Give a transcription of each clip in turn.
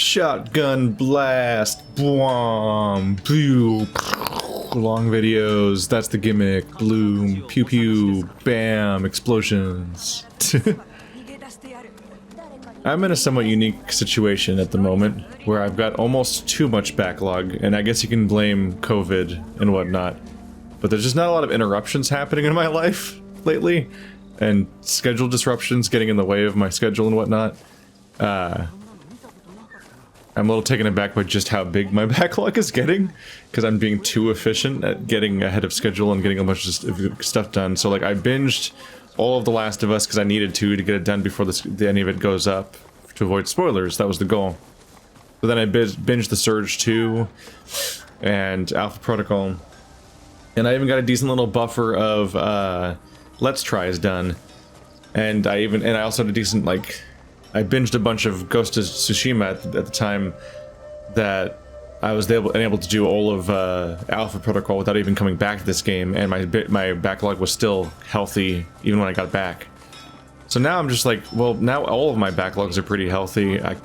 Shotgun blast, boom, pew, long videos, that's the gimmick, bloom, pew pew, bam, explosions. I'm in a somewhat unique situation at the moment, where I've got almost too much backlog, and I guess you can blame COVID and whatnot, but there's just not a lot of interruptions happening in my life lately, and schedule disruptions getting in the way of my schedule and whatnot. I'm a little taken aback by just how big my backlog is getting, because I'm being too efficient at getting ahead of schedule and getting a bunch of stuff done. So like I binged all of The Last of Us because I needed to get it done before any of it goes up to avoid spoilers. That was the goal. But then I binged The Surge 2 and Alpha Protocol, and I even got a decent little buffer of Let's Tries done, and I also had a decent I binged a bunch of Ghost of Tsushima at the time that I was able to do all of Alpha Protocol without even coming back to this game, and my backlog was still healthy even when I got back. So now I'm just like, well, now all of my backlogs are pretty healthy. I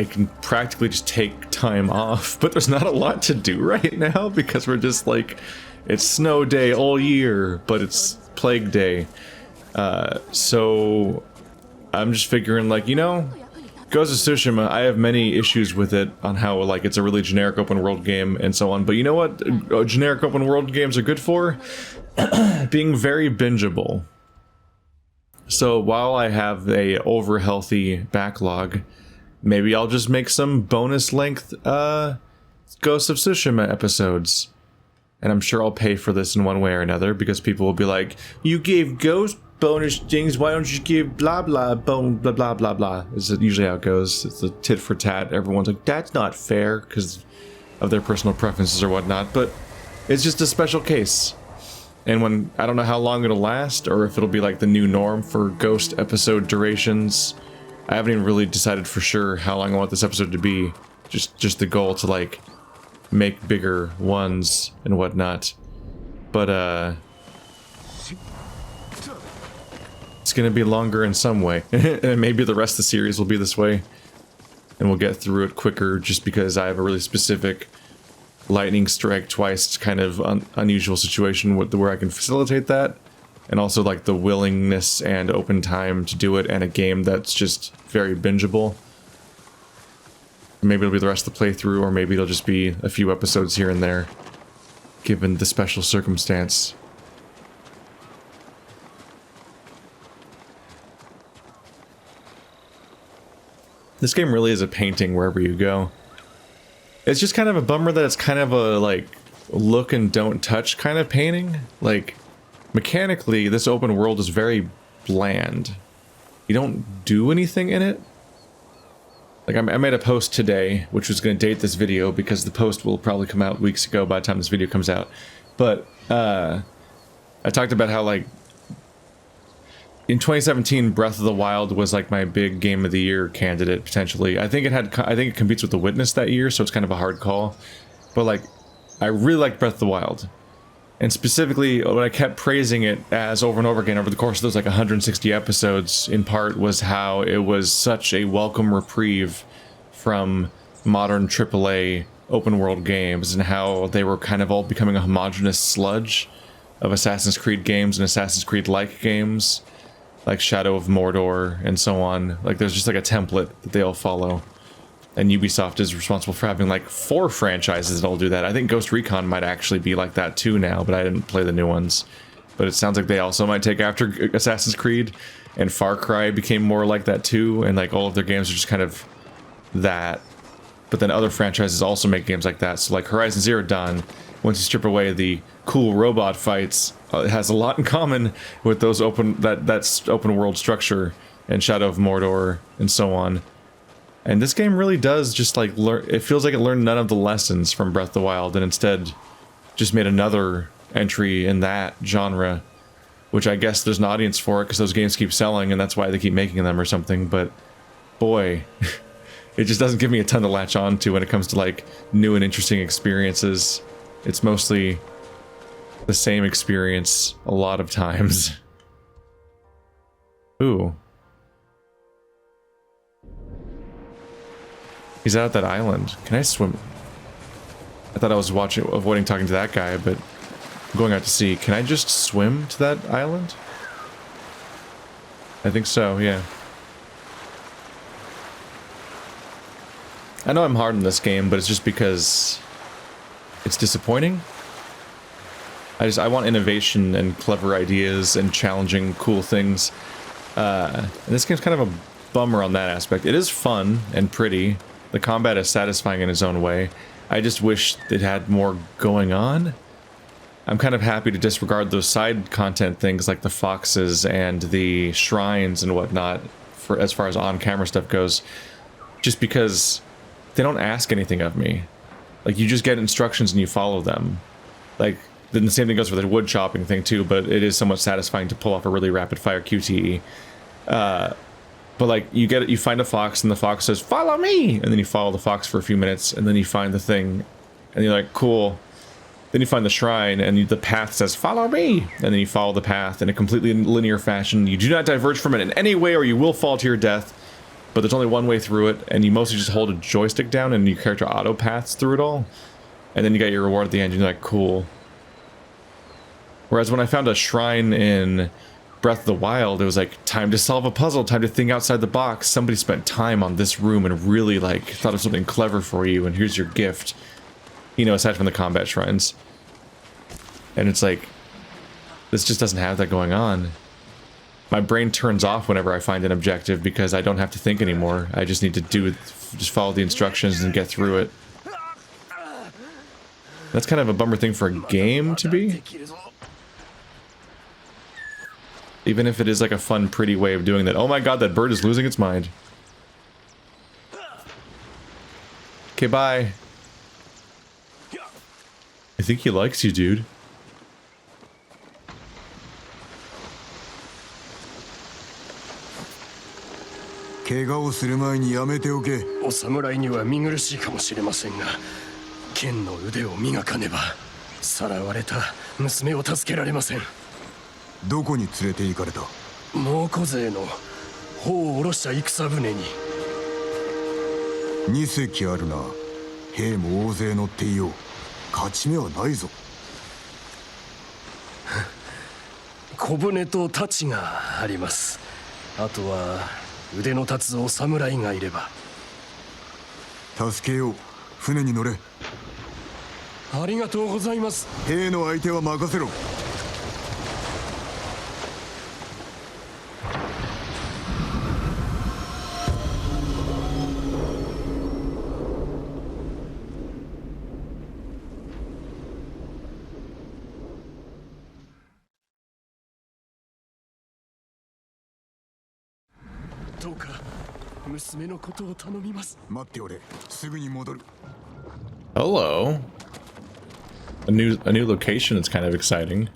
can practically just take time off, but there's not a lot to do right now because we're just like, it's snow day all year, but it's plague day. So I'm just figuring, like, you know, Ghost of Tsushima, I have many issues with it on how, like, it's a really generic open world game and so on, but you know what generic open world games are good for? Being very bingeable. So while I have a over healthy backlog, maybe I'll just make some bonus length Ghost of Tsushima episodes. And I'm sure I'll pay for this in one way or another, because people will be like, you gave Ghost bonus things, why don't you give blah blah blah blah blah blah. Is usually how it goes. It's a tit for tat. Everyone's like, that's not fair because of their personal preferences or whatnot, but it's just a special case. And when, I don't know how long it'll last, or if it'll be like the new norm for Ghost episode durations. I haven't even really decided for sure how long I want this episode to be. Just the goal to like make bigger ones and whatnot. But it's gonna be longer in some way. And maybe the rest of the series will be this way, and we'll get through it quicker just because I have a really specific lightning strike twice kind of unusual situation where I can facilitate that, and also like the willingness and open time to do it, and a game that's just very bingeable. Maybe it'll be the rest of the playthrough, or maybe it'll just be a few episodes here and there, given the special circumstance. This game really is a painting wherever you go. It's just kind of a bummer that it's kind of a, like, look and don't touch kind of painting. Like, mechanically, this open world is very bland. You don't do anything in it. Like, I made a post today, which was going to date this video, because the post will probably come out weeks ago by the time this video comes out. But, I talked about how, like, in 2017, Breath of the Wild was like my big Game of the Year candidate, potentially. I think it competes with The Witness that year, so it's kind of a hard call. But like, I really liked Breath of the Wild. And specifically, what I kept praising it as over and over again over the course of those like 160 episodes, in part, was how it was such a welcome reprieve from modern AAA open world games, and how they were kind of all becoming a homogenous sludge of Assassin's Creed games and Assassin's Creed-like games, like Shadow of Mordor and so on. Like, there's just like a template that they all follow. And Ubisoft is responsible for having like 4 franchises that all do that. I think Ghost Recon might actually be like that too now, but I didn't play the new ones. But it sounds like they also might take after Assassin's Creed, and Far Cry became more like that too, and like all of their games are just kind of that. But then other franchises also make games like that. So like Horizon Zero Dawn, once you strip away the cool robot fights, it has a lot in common with those that's open world structure, and Shadow of Mordor and so on. And this game really does just like it feels like it learned none of the lessons from Breath of the Wild, and instead just made another entry in that genre, which I guess there's an audience for it because those games keep selling and that's why they keep making them or something. But boy, it just doesn't give me a ton to latch on to when it comes to like new and interesting experiences. It's mostly the same experience a lot of times. Ooh. He's out at that island. Can I swim? I thought I was avoiding talking to that guy, but I'm going out to sea. Can I just swim to that island? I think so, yeah. I know I'm hard in this game, but it's just because it's disappointing. I want innovation and clever ideas and challenging cool things. And this game's kind of a bummer on that aspect. It is fun and pretty. The combat is satisfying in its own way. I just wish it had more going on. I'm kind of happy to disregard those side content things like the foxes and the shrines and whatnot for as far as on-camera stuff goes, just because they don't ask anything of me. Like, you just get instructions and you follow them. Like, then the same thing goes for the wood chopping thing too, but it is somewhat satisfying to pull off a really rapid fire QTE. But like, you find a fox and the fox says, "Follow me!" And then you follow the fox for a few minutes and then you find the thing and you're like, cool. Then you find the shrine and the path says, "Follow me!" And then you follow the path in a completely linear fashion. You do not diverge from it in any way or you will fall to your death. But there's only one way through it, and you mostly just hold a joystick down and your character auto paths through it all. And then you get your reward at the end and you're like, cool. Whereas when I found a shrine in Breath of the Wild, it was like, time to solve a puzzle, time to think outside the box. Somebody spent time on this room and really, like, thought of something clever for you, and here's your gift. You know, aside from the combat shrines. And it's like, this just doesn't have that going on. My brain turns off whenever I find an objective because I don't have to think anymore. I just need to just follow the instructions and get through it. That's kind of a bummer thing for a game to be. Even if it is like a fun, pretty way of doing that. Oh my god, that bird is losing its mind. Okay, bye. I think he likes you, dude.お侍には見苦しいかもしれませんが、剣の腕を磨かねばさらわれた娘を助けられません。どこに連れて行かれた？蒙古勢の砲を下ろした戦船に。2隻あるな。兵も大勢乗っていよう。勝ち目はないぞ。小舟と太刀があります。あとは腕の立つお侍がいれば。助けよう。船に乗れ。ありがとうございます。兵の相手は任せろ。どうか娘のことを頼みます。待っておれ。すぐに戻る。Hello. A new location is kind of exciting.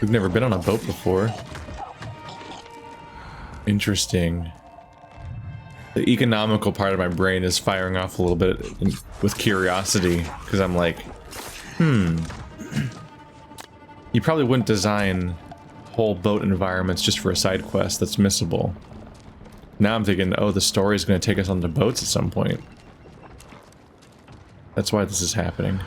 We've never been on a boat before. Interesting. The economical part of my brain is firing off a little bit with curiosity, because I'm like, you probably wouldn't design whole boat environments just for a side quest that's missable. Now I'm thinking, oh, the story is going to take us on the boats at some point. That's why this is happening.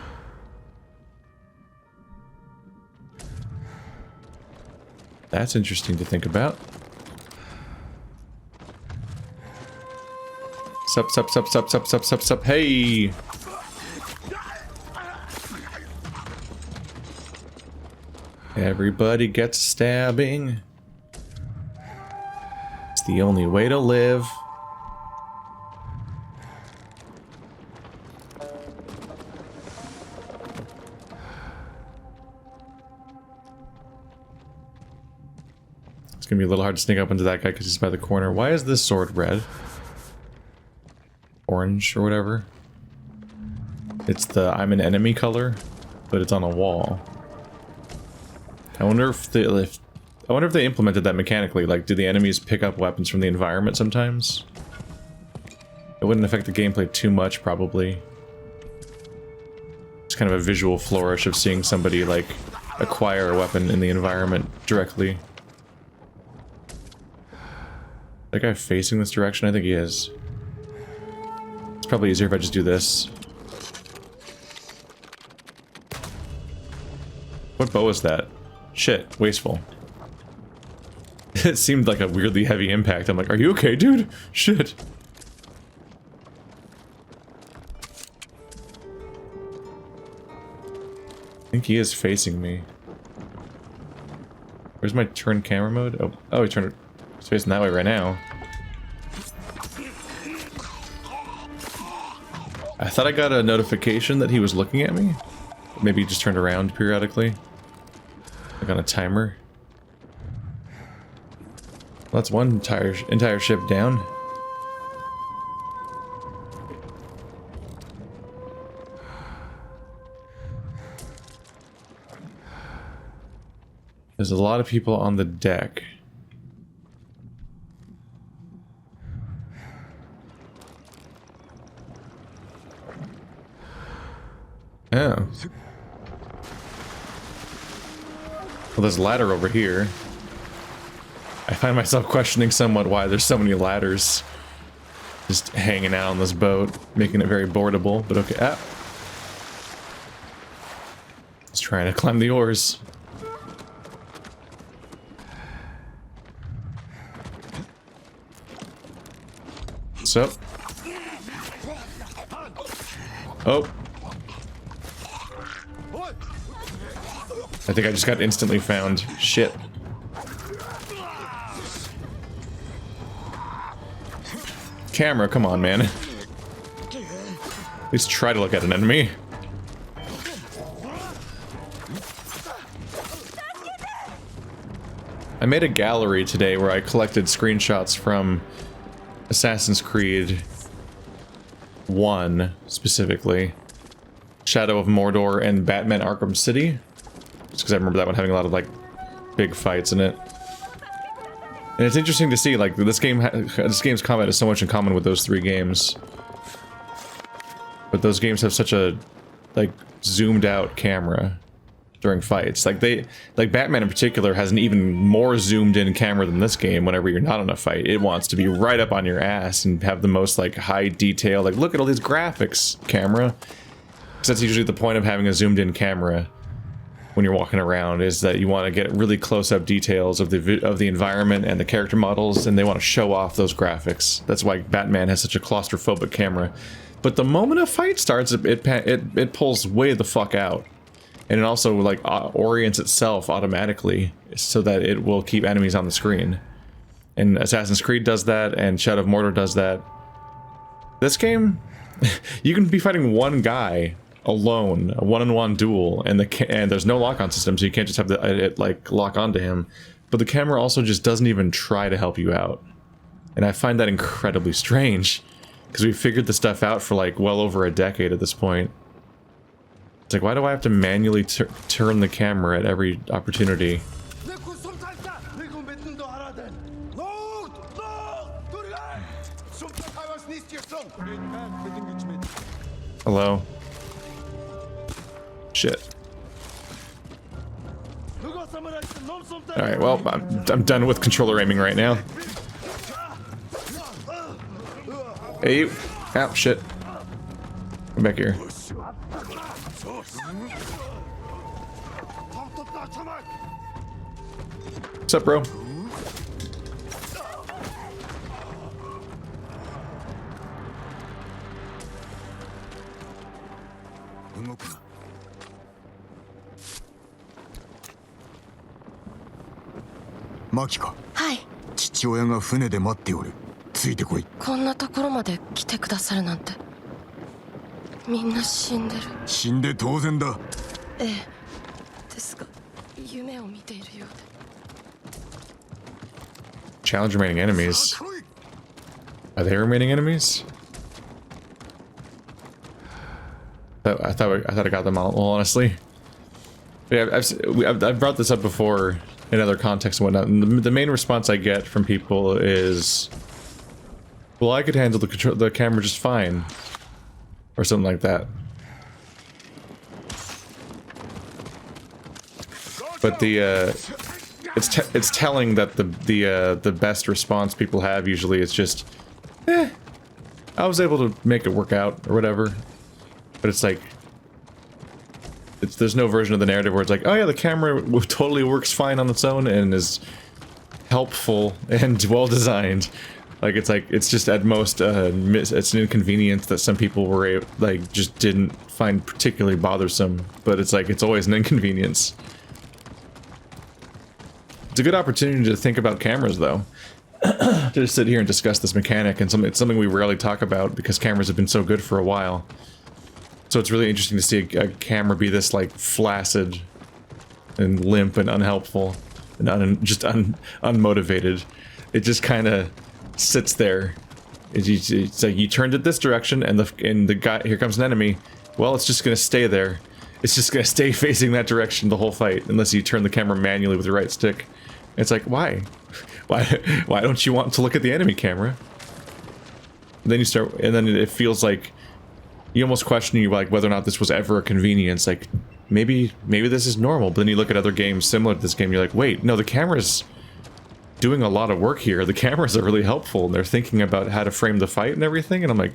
That's interesting to think about. Sup, sup, sup, sup, sup, sup, sup, sup, hey! Everybody gets stabbing. It's the only way to live. It's gonna be a little hard to sneak up into that guy because he's by the corner. Why is this sword red? Orange or whatever. It's the I'm an enemy color, but it's on a wall. I wonder if they implemented that mechanically. Like, do the enemies pick up weapons from the environment sometimes? It wouldn't affect the gameplay too much, probably. It's kind of a visual flourish of seeing somebody, like, acquire a weapon in the environment directly. That guy facing this direction? I think he is. It's probably easier if I just do this. What bow is that? Shit, wasteful. It seemed like a weirdly heavy impact. I'm like, are you okay, dude? Shit. I think he is facing me. Where's my turn camera mode? Oh, he turned it. He's facing that way right now. I thought I got a notification that he was looking at me. Maybe he just turned around periodically. Like on a timer. Well, that's one entire ship down. There's a lot of people on the deck. Oh. Well, there's a ladder over here. I find myself questioning somewhat why there's so many ladders just hanging out on this boat, making it very boardable, but okay. Ah. Just trying to climb the oars. So. Oh. I think I just got instantly found. Shit. Camera, come on, man. At least try to look at an enemy. I made a gallery today where I collected screenshots from Assassin's Creed 1, specifically. Shadow of Mordor and Batman Arkham City. Just because I remember that one having a lot of, like, big fights in it. And it's interesting to see, like, this game's combat has so much in common with those three games. But those games have such a, like, zoomed out camera during fights. Like, Batman in particular has an even more zoomed in camera than this game whenever you're not in a fight. It wants to be right up on your ass and have the most, like, high detail, like, look at all these graphics, camera. Because that's usually the point of having a zoomed in camera when you're walking around, is that you want to get really close-up details of the environment and the character models, and they want to show off those graphics. That's why Batman has such a claustrophobic camera. But the moment a fight starts, it pulls way the fuck out, and it also like orients itself automatically so that it will keep enemies on the screen. And Assassin's Creed does that, and Shadow of Mordor does that. This game, you can be fighting one guy alone, a one-on-one duel, and there's no lock-on system, so you can't just have it like lock onto him. But the camera also just doesn't even try to help you out, and I find that incredibly strange because we figured the stuff out for like well over a decade at this point. It's like, why do I have to manually turn the camera at every opportunity? Hello. Shit. Alright, well, I'm done with controller aiming right now. Hey, you. Ow, shit. Come back here. What's up, bro? Makika. はい。父親が船で待っておる。ついてこい。こんなところまで来てくださるなんて。みんな死んでる。死んで当然だ。ええ。ですが、夢を見ているようで。Challenge remaining enemies. Are they remaining enemies? I thought I got them all, honestly. Yeah, I've brought this up before in other contexts and whatnot, and the main response I get from people is, well, I could handle the camera just fine, or something like that. But the it's telling that the best response people have usually is just, I was able to make it work out or whatever. But it's like, there's no version of the narrative where it's like, oh yeah, the camera totally works fine on its own and is helpful and well designed. Like it's just at most it's an inconvenience that some people were like just didn't find particularly bothersome. But it's like it's always an inconvenience. It's a good opportunity to think about cameras though. To just sit here and discuss this mechanic, and it's something we rarely talk about because cameras have been so good for a while. So it's really interesting to see a camera be this like flaccid and limp and unhelpful and just unmotivated. It just kind of sits there. It's like you turned it this direction, and the guy, here comes an enemy. Well, it's just gonna stay there. It's just gonna stay facing that direction the whole fight, unless you turn the camera manually with your right stick. It's like, why? Why don't you want to look at the enemy camera? And then you start, and then it feels like you almost question like whether or not this was ever a convenience. Like maybe this is normal. But then you look at other games similar to this game, you're like, wait, no, the camera's doing a lot of work here. The cameras are really helpful, and they're thinking about how to frame the fight and everything. And I'm like,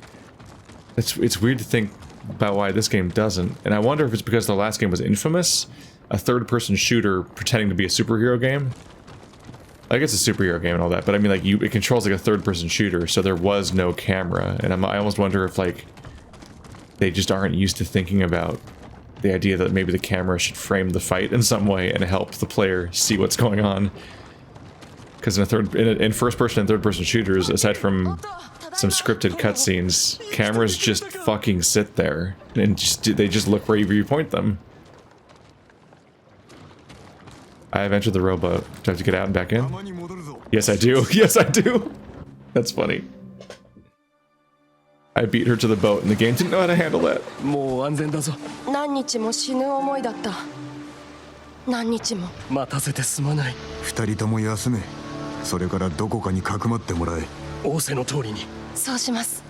it's weird to think about why this game doesn't. And I wonder if it's because the last game was infamous, a third-person shooter pretending to be a superhero game. Like, it's a superhero game and all that, but I mean, like, it controls like a third-person shooter, so there was no camera. And I almost wonder if, like, they just aren't used to thinking about the idea that maybe the camera should frame the fight in some way and help the player see what's going on. Because in first-person and third-person shooters, aside from some scripted cutscenes, cameras just fucking sit there and they just look wherever you point them. I have entered the rowboat. Do I have to get out and back in? Yes, I do. Yes, I do. That's funny. I beat her to the boat, and the game didn't know how to handle that. もう安全だぞ。何日も死ぬ思いだった。何日も。待たせてすまない。二人とも休め。それからどこかにかくまってもらえ。仰せの通りに。そうします。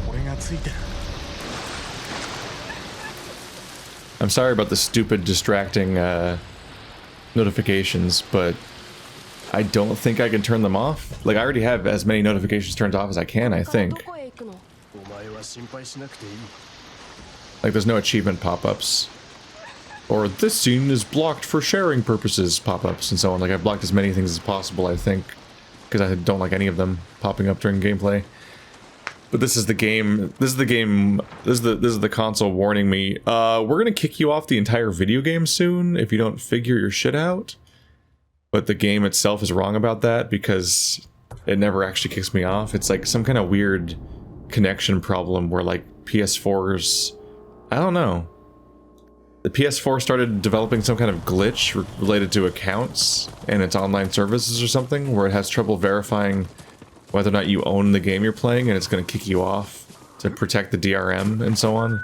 俺がついてる。 I'm sorry about the stupid, distracting notifications, but I don't think I can turn them off. Like, I already have as many notifications turned off as I can, I think. Like, there's no achievement pop-ups. Or, this scene is blocked for sharing purposes pop-ups, and so on. Like, I've blocked as many things as possible, I think. Because I don't like any of them popping up during gameplay. But this is the game, this is the console warning me, we're gonna kick you off the entire video game soon if you don't figure your shit out. But the game itself is wrong about that because it never actually kicks me off. It's like some kind of weird connection problem where like PS4's, I don't know. The PS4 started developing some kind of glitch related to accounts and its online services or something where it has trouble verifying whether or not you own the game you're playing, and it's going to kick you off to protect the DRM and so on.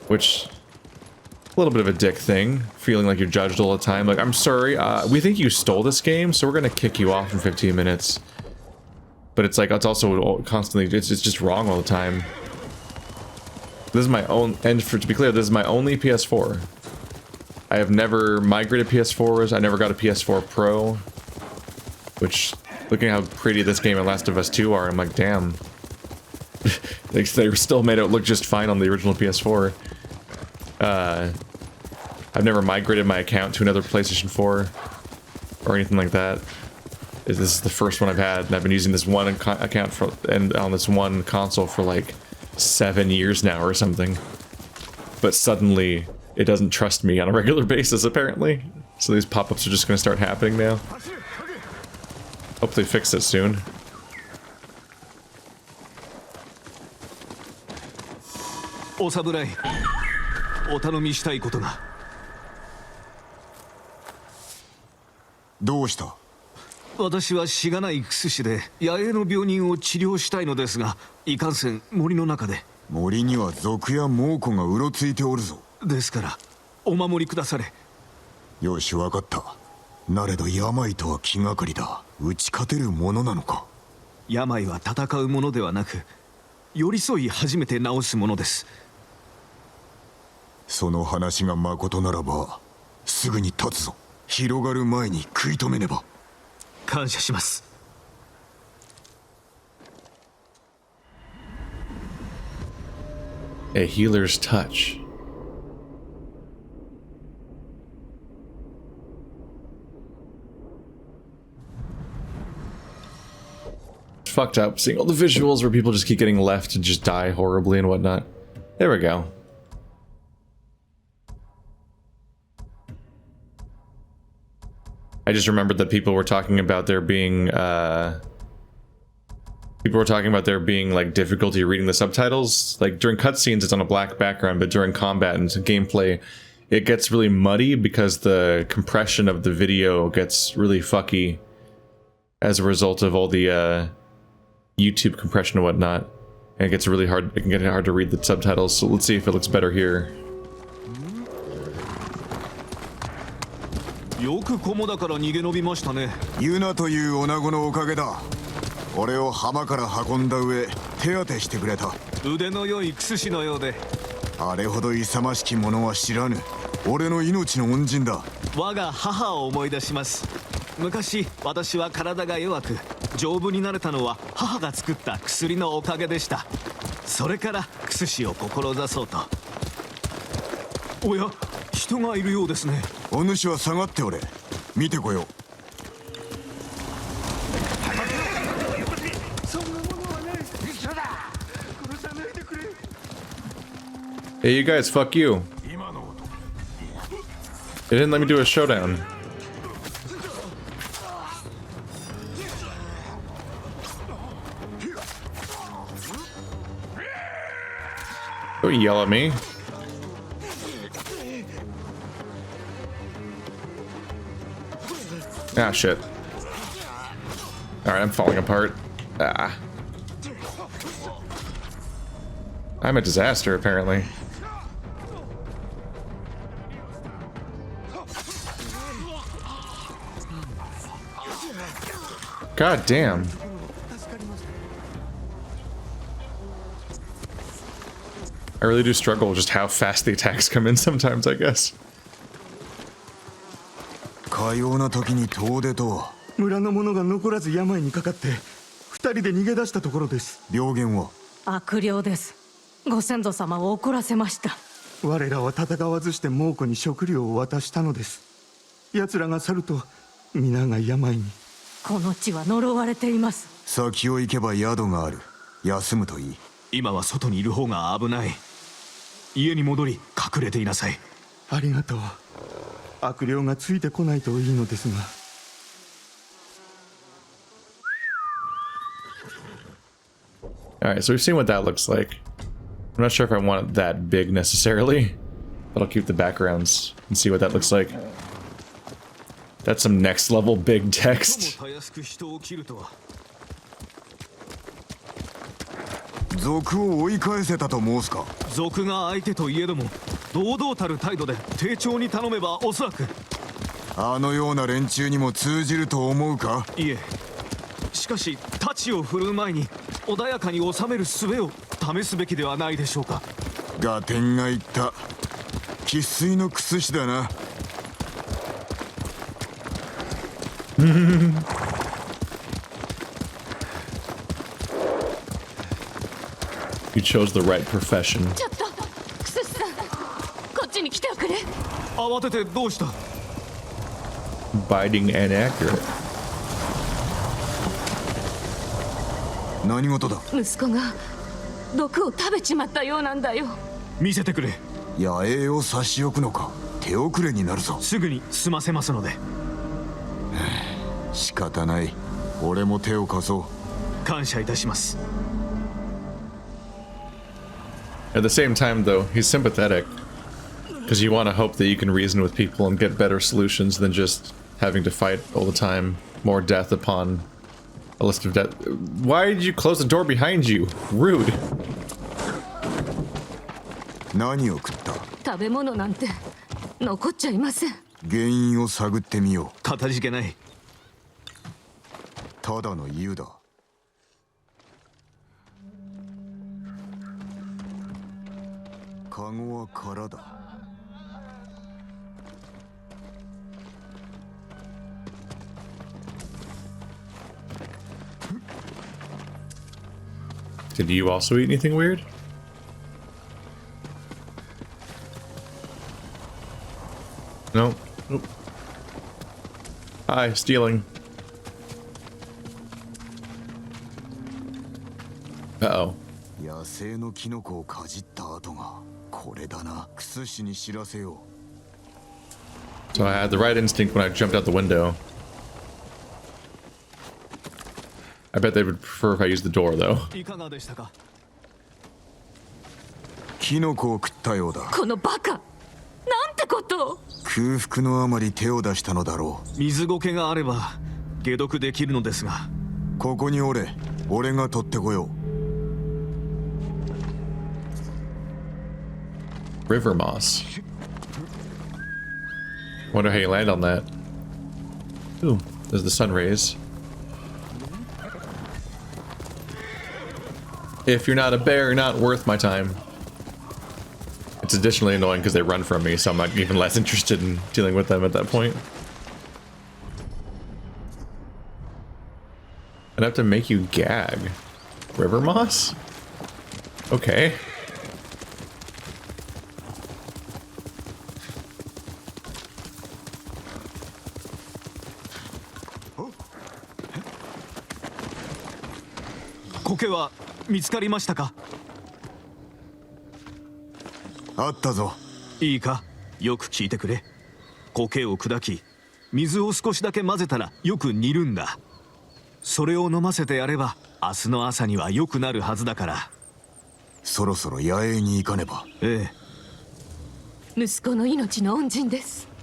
Which, a little bit of a dick thing, feeling like you're judged all the time. Like, I'm sorry, we think you stole this game, so we're going to kick you off in 15 minutes. But it's like, it's also constantly, it's just wrong all the time. This is my own, and to be clear, this is my only PS4. I have never migrated PS4s, I never got a PS4 Pro, which... Looking at how pretty this game and Last of Us 2 are, I'm like, damn. They still made it look just fine on the original PS4. I've never migrated my account to another PlayStation 4 or anything like that. This is the first one I've had, and I've been using this one account on this one console for like 7 years now or something. But suddenly, it doesn't trust me on a regular basis, apparently. So these pop-ups are just going to start happening now. Hope they fix it soon. O samurai, o tanomi shitai koto ga. どうした？私はしがない薬師で野営の病人を治療したいのですが、いかんせん森の中で。森には賊や猛虎がうろついておるぞ。ですからお守りくだされ。よし、わかった。なれど病とは気がかりだ。打ち勝てるものなのか。病は戦うものではなく、寄り添い初めて治すものです。その話がまことならばすぐに立つぞ。広がる前に食い止めねば。感謝します。A healer's touch. Fucked up seeing all the visuals where people just keep getting left and just die horribly and whatnot. There we go. I just remembered that people were talking about there being like difficulty reading the subtitles. Like during cutscenes it's on a black background, but during combat and gameplay it gets really muddy because the compression of the video gets really fucky as a result of all the YouTube compression and whatnot. And it gets really hard, it can get hard to read the subtitles, so let's see if it looks better here. よく菰だから逃げ延びましたね。ユナという女子のおかげだ。俺を浜から運んだ上手当てしてくれた。腕の良いクスシのようで。あれほど勇ましき者は知らぬ。俺の命の恩人だ。我が母を思い出します。昔私は体が弱く丈夫になれたのは母が作った薬のおかげでした。それからクスシを志そうと。おや、人がいるようですね。お主は下がっておれ。見てこよう。 Hey, you guys, fuck you. They didn't let me do a showdown. Don't yell at me. Ah, shit. Alright, I'm falling apart. Ah. I'm a disaster, apparently. God damn. I really do struggle with just how fast the attacks come in sometimes, I guess. かような時に遠出とは。村の者が残らず病にかかって二人で逃げ出したところです。病原は悪霊です。ご先祖様を怒らせました。我らは戦わずして猛虎に食料を渡したのです。奴らが去ると皆が病に。この地は呪われています。先を行けば宿がある。休むといい。今は外にいる方が危ない。家に戻り隠れていなさい。ありがとう。悪霊がついてこないといいのですが。 Alright, so we've seen what that looks like. I'm not sure if I want it that big necessarily, but I'll keep the backgrounds and see what that looks like. That's some next level big text. 賊を追い返せたと申すか。賊が相手といえども堂々たる態度で丁重に頼めばおそらく。あのような連中にも通じると思うか。いえ、しかし太刀を振るう前に穏やかに収める術を試すべきではないでしょうか。ガテンが言った生粋のクスシだな。You chose the right profession. ちょっと、クスシさん、こっちに来ておくれ。慌ててどうした。 Biting and accurate. 何事だ。息子が毒を食べちまったようなんだよ。見せてくれ。野営を差し置くのか。手遅れになるぞ。すぐに済ませますので。仕方ない。俺も手を貸そう。感謝いたします。 At the same time, though, he's sympathetic. Because you want to hope that you can reason with people and get better solutions than just having to fight all the time. More death upon a list of death. Why did you close the door behind you? Rude. 何を食った。食べ物なんて残っちゃいません。原因を探ってみよう。かたじけない。ただの湯だ。カゴは空だ。Did you also eat anything weird? No. Nope. Hi, stealing. Uh-oh. 野生のキノコをかじった跡がこれだな。クスシに知らせよう。 So I had the right instinct when I jumped out the window. I bet they would prefer if I used the door, though. いかがでしたか？キノコを食ったようだ。このバカなんてことを。空腹のあまり手を出したのだろう。水苔があれば解毒できるのですが。ここにおれ。俺が取ってこよう。 River moss. Wonder how you land on that. Ooh, there's the sun rays. If you're not a bear, you're not worth my time. It's additionally annoying because they run from me, so I'm not even less interested in dealing with them at that point. I'd have to make you gag. River moss? Okay.苔は見つかりましたか？あったぞ。いいか、よく聞いてくれ。苔を砕き、水を少しだけ混ぜたらよく煮るんだ。それを飲ませてやれば明日の朝には良くなるはずだから。そろそろ野営に行かねば。ええ。息子の命の恩人です。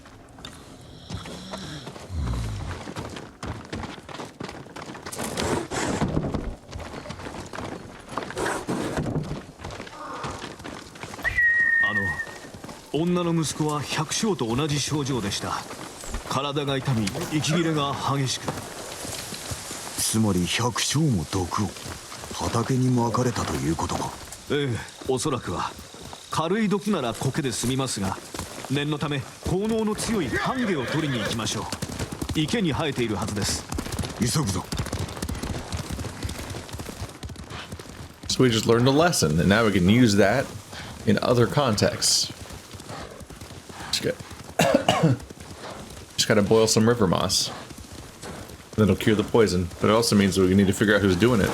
女の息子は百姓と同じ症状でした。体が痛み、息切れが激しく。つまり百姓も毒を畑にまかれたということか。ええ、おそらくは。軽い毒なら苔で済みますが、念のため効能の強いハンゲを取りに行きましょう。池に生えているはずです。急ぐぞ。 So we just learned a lesson, and now we can use that in other contexts. Just gotta boil some river moss. That'll cure the poison, but it also means we need to figure out who's doing it.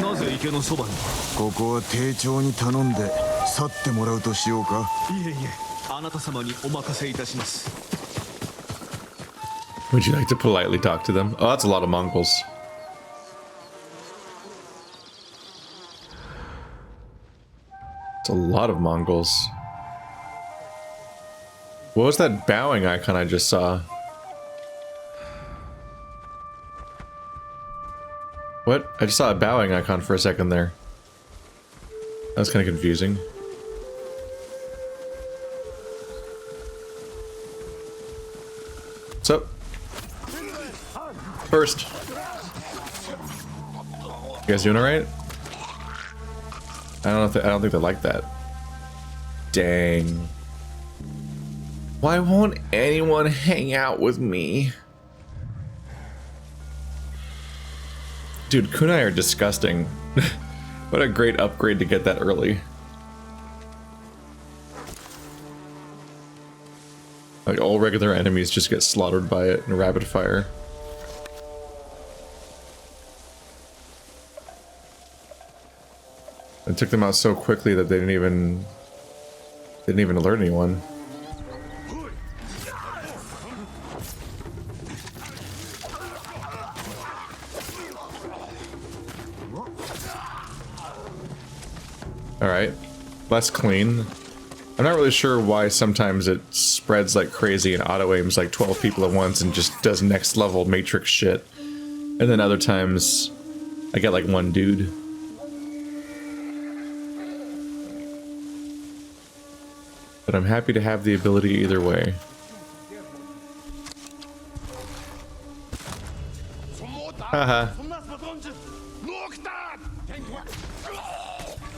なぜ池のそばに？ここは丁重に頼んで去ってもらうとしようか。いえいえ、あなた様にお任せいたします。 Would you like to politely talk to them? Oh, that's a lot of Mongols. It's a lot of Mongols. What was that bowing icon I just saw? What? I just saw a bowing icon for a second there. That was kind of confusing. What's up? First. You guys doing alright? I don't think they like that. Dang. Why won't anyone hang out with me? Dude, kunai are disgusting. What a great upgrade to get that early. Like, all regular enemies just get slaughtered by it in rapid fire. It took them out so quickly that they didn't even alert anyone. Alright, less clean. I'm not really sure why sometimes it spreads like crazy and auto-aims like 12 people at once and just does next level Matrix shit. And then other times, I get like one dude. But I'm happy to have the ability either way. Haha.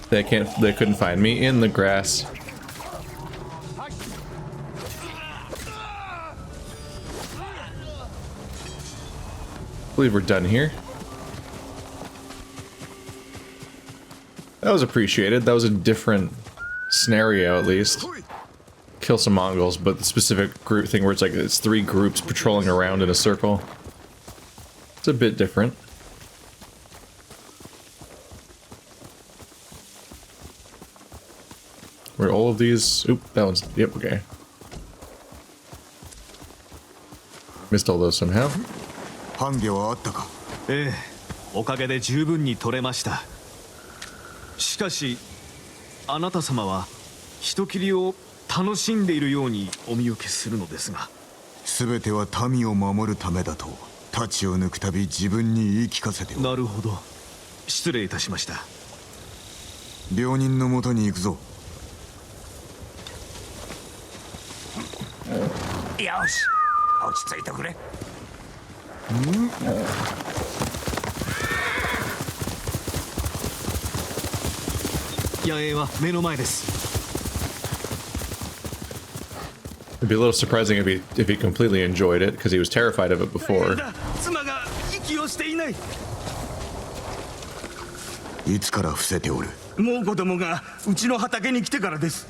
They couldn't find me in the grass. I believe we're done here. That was appreciated. That was a different scenario, at least. Kill some Mongols, but the specific group thing where it's like it's 3 groups patrolling around in a circle. It's a bit different. Were all of these? Oop, that one's. Yep, okay. Missed all those somehow. ハンゲはあったか。ええ、おかげで十分に取れました。しかしあなた様は人斬りを楽しんでいるようにお見受けするのですが、全ては民を守るためだと太刀を抜くたび自分に言い聞かせておる。なるほど、失礼いたしました。病人のもとに行くぞ。よし、落ち着いてくれ。野営は目の前です。 It'd be a little surprising if he completely enjoyed it, because he was terrified of it before. 妻が息をしていない。いつから伏せておる。もう子供がうちの畑に来てからです。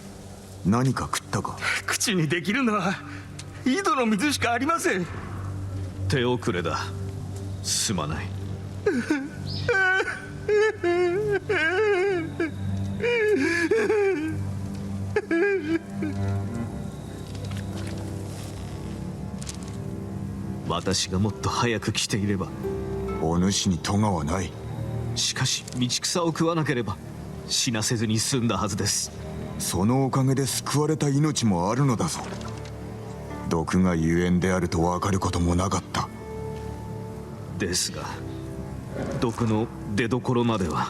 何か食ったか。口にできるのは井戸の水しかありません。手遅れだ。すまない。私がもっと早く来ていれば。お主に咎はない。しかし道草を食わなければ死なせずに済んだはずです。そのおかげで救われた命もあるのだぞ。毒がゆえんであると分かることもなかった。ですが毒の出どころまでは。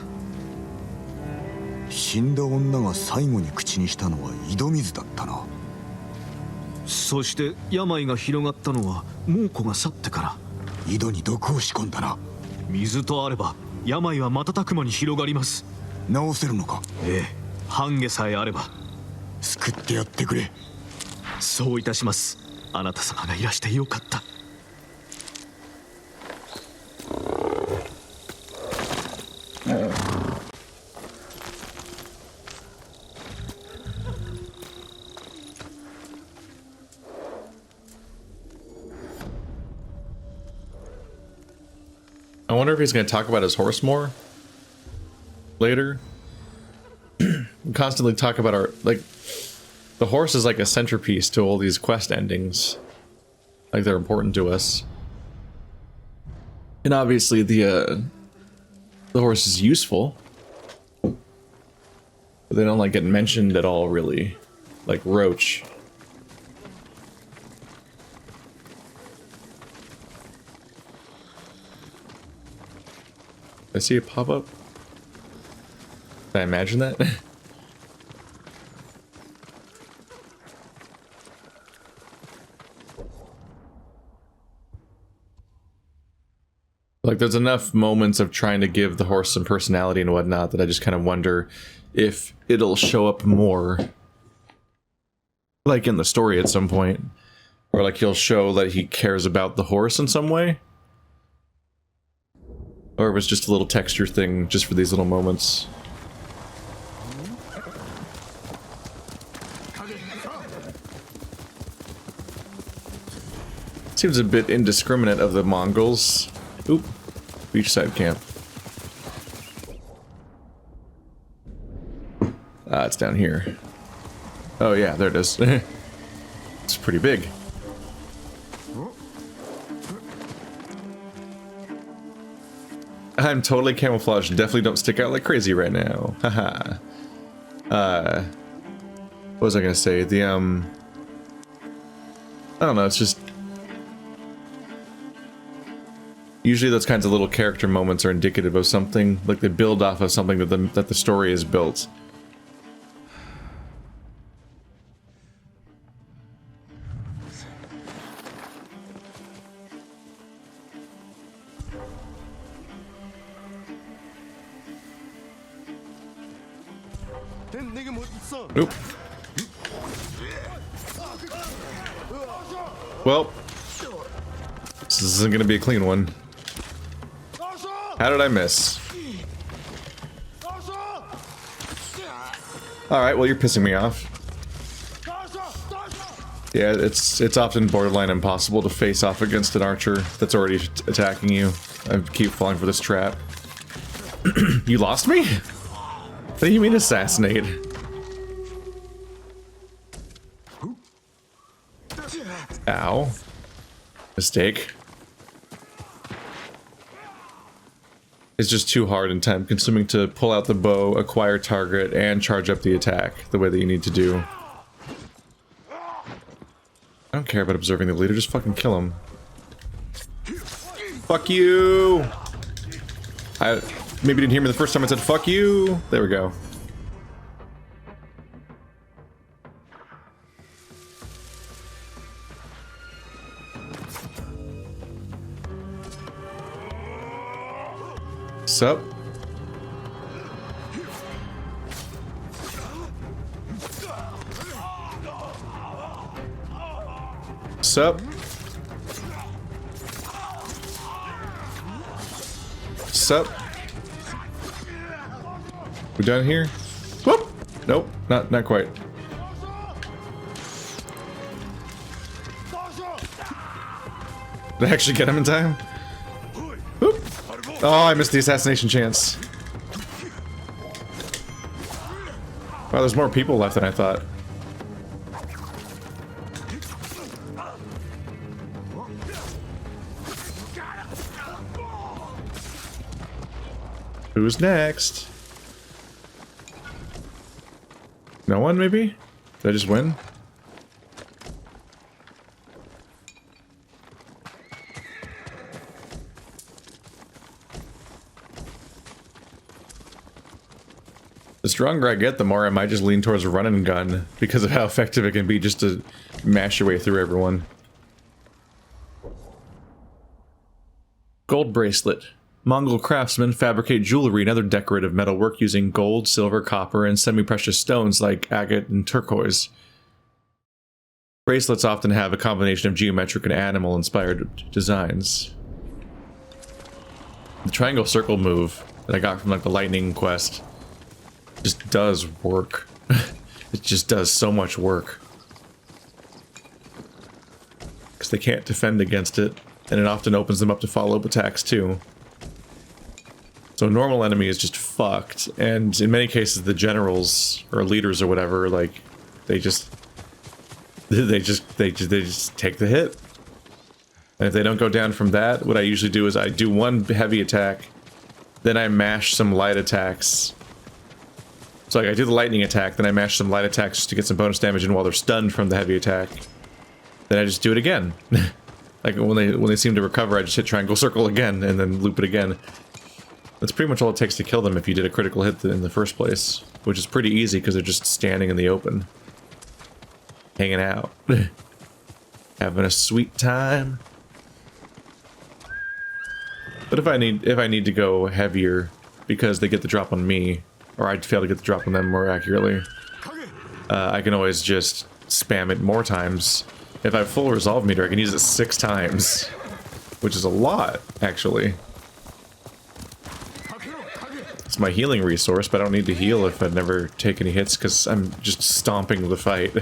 死んだ女が最後に口にしたのは井戸水だったな。そして病が広がったのは猛虎が去ってから。井戸に毒を仕込んだな。水とあれば病は瞬く間に広がります。治せるのか。ええ、半下さえあれば。救ってやってくれ。そういたします。あなた様がいらしてよかった。I wonder if he's going to talk about his horse more later. We constantly talk about our, like, the horse is like a centerpiece to all these quest endings. Like, they're important to us. And obviously the horse is useful. But they don't, like, get mentioned at all, really. Like Roach. I see it pop up. Did I imagine that? Like, there's enough moments of trying to give the horse some personality and whatnot that I just kind of wonder if it'll show up more. Like in the story at some point. Or like he'll show that he cares about the horse in some way. Or it was just a little texture thing just for these little moments. Seems a bit indiscriminate of the Mongols. Oop. Beachside camp. Ah, it's down here. Oh yeah, there it is. It's pretty big. I'm totally camouflaged. Definitely don't stick out like crazy right now. Haha. What was I gonna say? The I don't know. It's just usually those kinds of little character moments are indicative of something. Like they build off of something that the story is built. Oop. Well, this isn't gonna be a clean one. How did I miss? Alright, well you're pissing me off. Yeah, it's often borderline impossible to face off against an archer that's already attacking you. I keep falling for this trap. You lost me? What do you mean assassinate? Ow. Mistake. It's just too hard and time consuming to pull out the bow, acquire target, and charge up the attack the way that you need to do. I don't care about observing the leader, just fucking kill him. Fuck you! I maybe didn't hear me the first time I said fuck you! There we go. Sup? Sup? Sup? We done here? Whoop! Nope, not quite. Did I actually get him in time? Whoop! Oh, I missed the assassination chance. Wow, there's more people left than I thought. Who's next? No one, maybe? Did I just win? The stronger I get, the more I might just lean towards a run and gun because of how effective it can be just to mash your way through everyone. Gold bracelet. Mongol craftsmen fabricate jewelry and other decorative metalwork using gold, silver, copper, and semi-precious stones like agate and turquoise. Bracelets often have a combination of geometric and animal-inspired designs. The triangle circle move that I got from like the lightning quest just does work. It just does so much work. Because they can't defend against it, and it often opens them up to follow-up attacks too. So a normal enemy is just fucked, and in many cases the generals or leaders or whatever, like, they just take the hit. And if they don't go down from that, what I usually do is I do one heavy attack, then I mash some light attacks. So like I do the lightning attack, then I mash some light attacks just to get some bonus damage in while they're stunned from the heavy attack. Then I just do it again. Like when they seem to recover, I just hit triangle circle again and then loop it again. That's pretty much all it takes to kill them if you did a critical hit in the first place, which is pretty easy because they're just standing in the open. Hanging out. Having a sweet time. But if I need to go heavier because they get the drop on me, or I'd fail to get the drop on them more accurately, I can always just spam it more times. If I have full resolve meter, I can use it 6 times, which is a lot, actually. It's my healing resource, but I don't need to heal if I'd never take any hits because I'm just stomping the fight.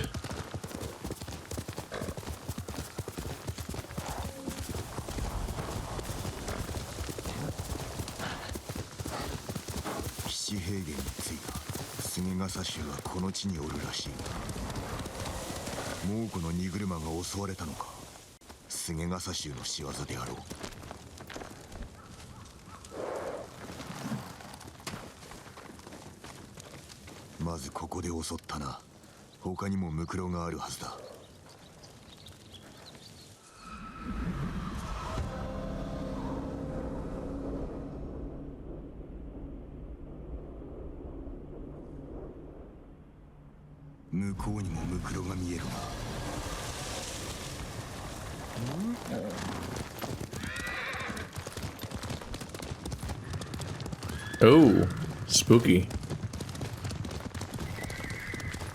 Oh, spooky.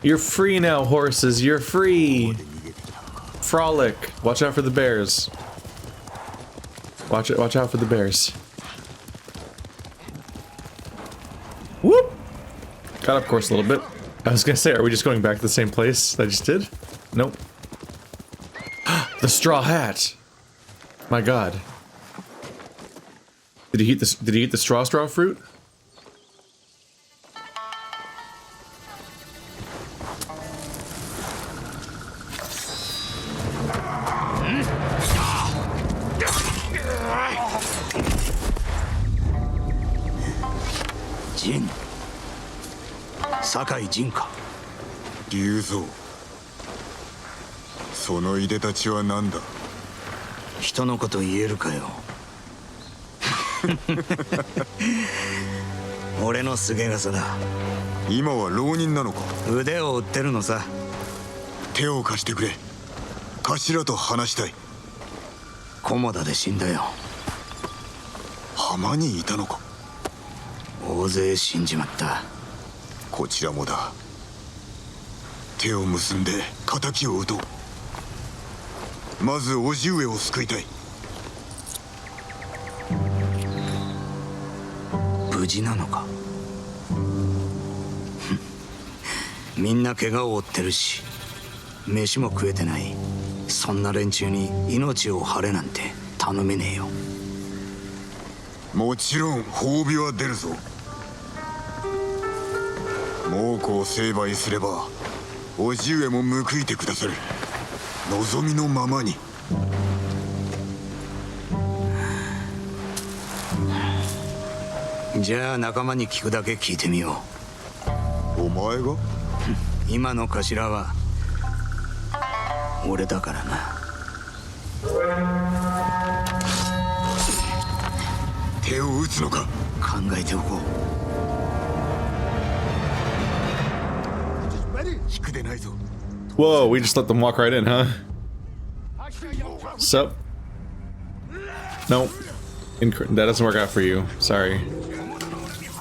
You're free now, horses. You're free. Frolic. Watch out for the bears. Watch out for the bears. Whoop! Got up course a little bit. I was gonna say, are we just going back to the same place that I just did? Nope. The straw hat! My god. Did he eat this? Did he eat the straw fruit? Jin Sakai Jin か竜蔵そのいでたちは何だ人のこと言えるかよ俺のすげ傘だ今は浪人なのか腕を売ってるのさ手を貸してくれ頭と話したい菰田で死んだよ浜にいたのか大勢死んじまった。こちらもだ手を結んで仇を討とうまず叔父上を救いたい無事なのかみんな怪我を負ってるし飯も食えてないそんな連中に命を張れなんて頼めねえよもちろん褒美は出るぞ猛虎を成敗すれば叔父上も報いてくださる望みのままにじゃあ仲間に聞くだけ聞いてみよお前がう今の頭は俺だからな手を打つのか考えておこう引くでないぞ Whoa, we just let them walk right in, huh? Sup? Nope. That doesn't work out for you. Sorry.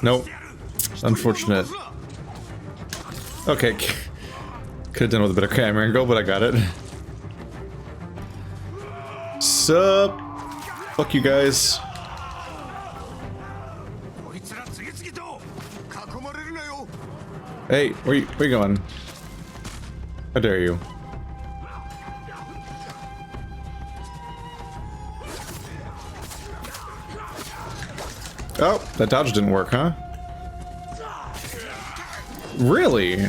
Nope. Unfortunate. Okay. Could have done with a better camera angle, but I got it. Sup? Fuck you guys. Hey, where you going? How dare you? Oh, that dodge didn't work, huh? Really?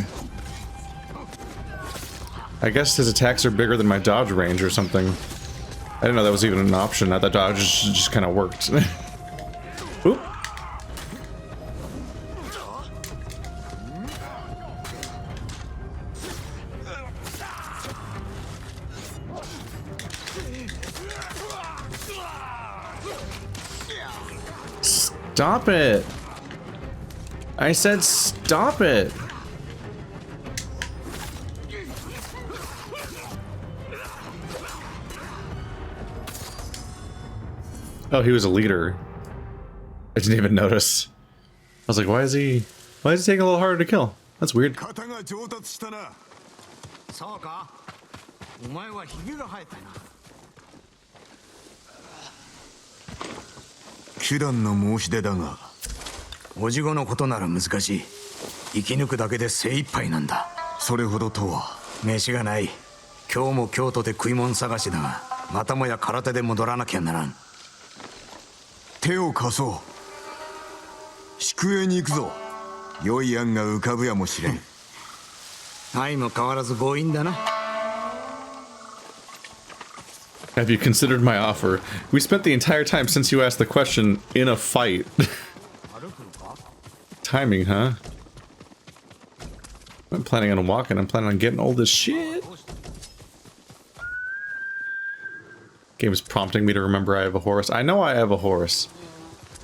I guess his attacks are bigger than my dodge range or something. I didn't know that was even an option. I thought dodge just kind of worked. Oop. Stop it! I said stop it! Oh, he was a leader. I didn't even notice. I was like, why is he taking a little harder to kill? That's weird. 肩が上達したなそうかお前はヒゲが生えたな手段の申し出だがおじごのことなら難しい生き抜くだけで精一杯なんだそれほどとは飯がない今日も京都で食い物探しだがまたもや空手で戻らなきゃならん手を貸そう宿営に行くぞ良い案が浮かぶやもしれん相も変わらず強引だな Have you considered my offer? We spent the entire time since you asked the question in a fight. Timing, huh? I'm planning on walking. I'm planning on getting all this shit. Game's prompting me to remember I have a horse. I know I have a horse.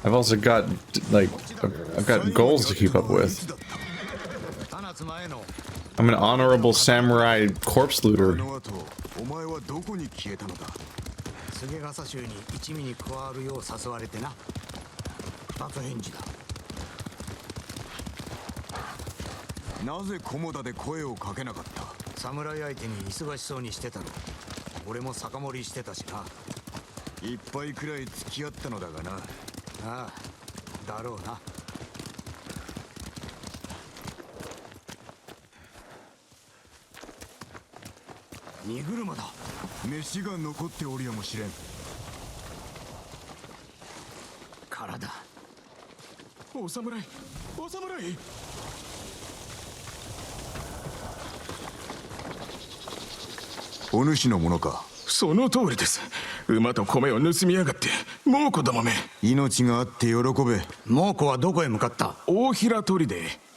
I've also got, like, I've got goals to keep up with. I'm an honorable samurai corpse looter. お前はどこに消えたのだ菅笠衆に一味に加わるよう誘われてな二つ返事だなぜ菰田で声をかけなかった侍相手に忙しそうにしてたろ俺も酒盛りしてたしな一杯くらい付き合ったのだがなああだろうな荷車だ。飯が残っておるやもしれん。体。お侍、お侍。お主のものか。その通りです。馬と米を盗みやがって猛虎どもめ。命があって喜べ。猛虎はどこへ向かった？大平砦。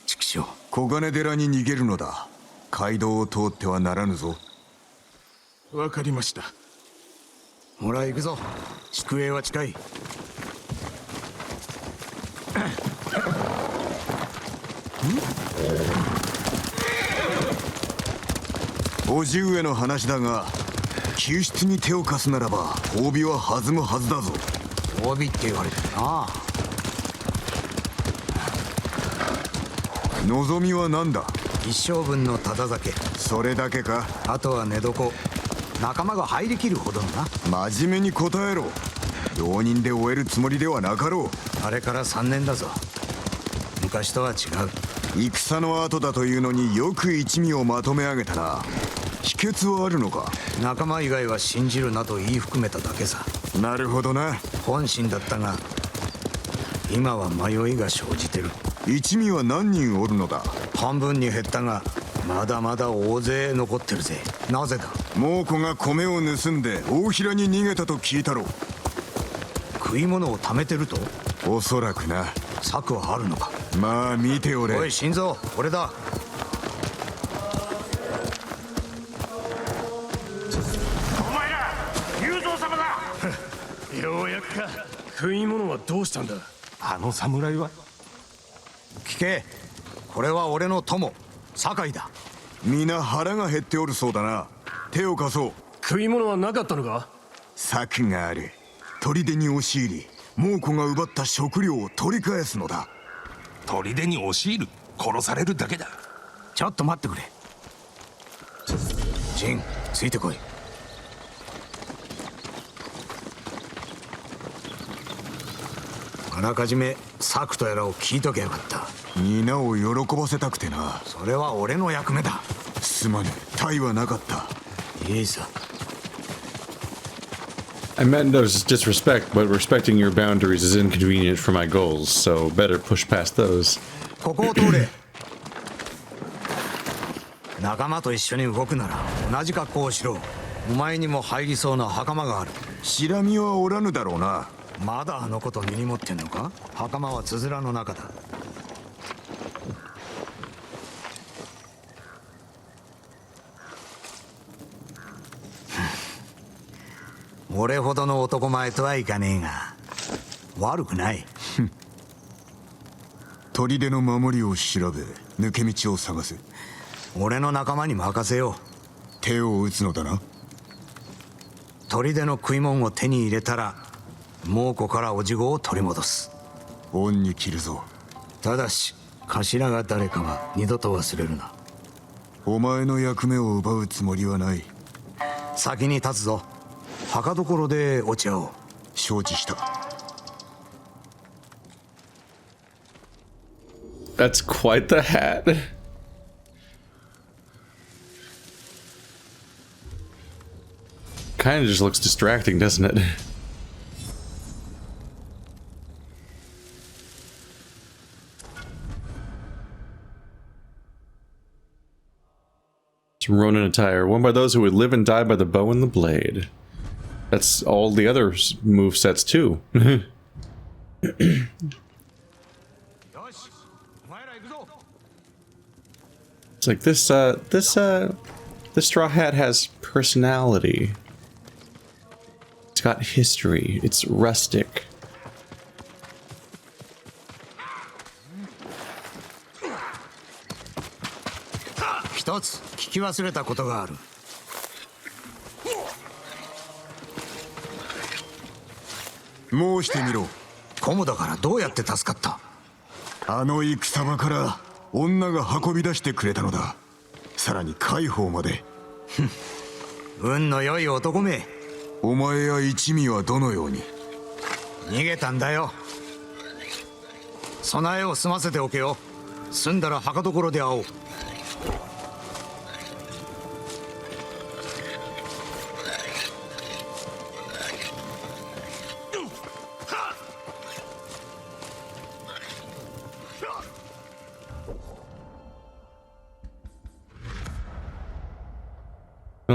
畜生。小金寺に逃げるのだ。街道を通ってはならぬぞ。わかりました。ほら行くぞ。宿営は近い。叔父上の話だが、救出に手を貸すならば褒美は弾むはずだぞ。褒美って言われてるな。望みは何だ？一生分のタダ酒。それだけか？あとは寝床。仲間が入りきるほどのな。真面目に答えろ。浪人で終えるつもりではなかろう。あれから3年だぞ。昔とは違う。戦の後だというのによく一味をまとめ上げたな。秘訣はあるのか？仲間以外は信じるなと言い含めただけさ。なるほどな。本心だったが今は迷いが生じてる。一味は何人おるのだ？半分に減ったがまだまだ大勢残ってるぜ。なぜだ？猛虎が米を盗んで大平に逃げたと聞いたろ。食い物を貯めてると？おそらくな。策はあるのか？まあ見ておれ。おい心臓、俺だ。お前ら雄三様だ。ようやくか。食い物はどうしたんだ？あの侍は？聞け。これは俺の友酒井だ。皆腹が減っておるそうだな。手を貸そう。食い物はなかったのか？策がある。砦に押し入り猛虎が奪った食料を取り返すのだ。砦に押し入る？殺されるだけだ。ちょっと待ってくれ。ジン、ついてこい。あらかじめ策とやらを聞いとけばよかった。皆を喜ばせたくてな。それは俺の役目だ。すまぬ。体はなかった。いいさ。I meant no disrespect, but respecting your boundaries is inconvenient for my goals, so better push past those. ここを通れ。仲間と一緒に動くなら同じ格好をしろ。お前にも入りそうな袴がある。シラミはおらぬだろうな。まだあのこと身に持ってんのか？袴はつづらの中だ。俺ほどの男前とはいかねえが悪くない。砦の守りを調べ抜け道を探す。俺の仲間に任せよう。手を打つのだな。砦の食い物を手に入れたら猛虎からおじごを取り戻す。恩に着るぞ。ただし頭が誰かは二度と忘れるな。お前の役目を奪うつもりはない。先に立つぞ。墓所でお茶を。承知した。 That's quite the hat. Kind of just looks distracting, doesn't it? It's Ronin attire, worn by those who would live and die by the bow and the blade. That's all the other move sets too. It's like this straw hat has personality. It's got history. It's rustic.一つ聞き忘れたことがある。申してみろ。コモだからどうやって助かった？あの戦場から女が運び出してくれたのだ。さらに介抱まで。運の良い男め。お前や一味はどのように？逃げたんだよ。備えを済ませておけよ。済んだら墓所で会おう。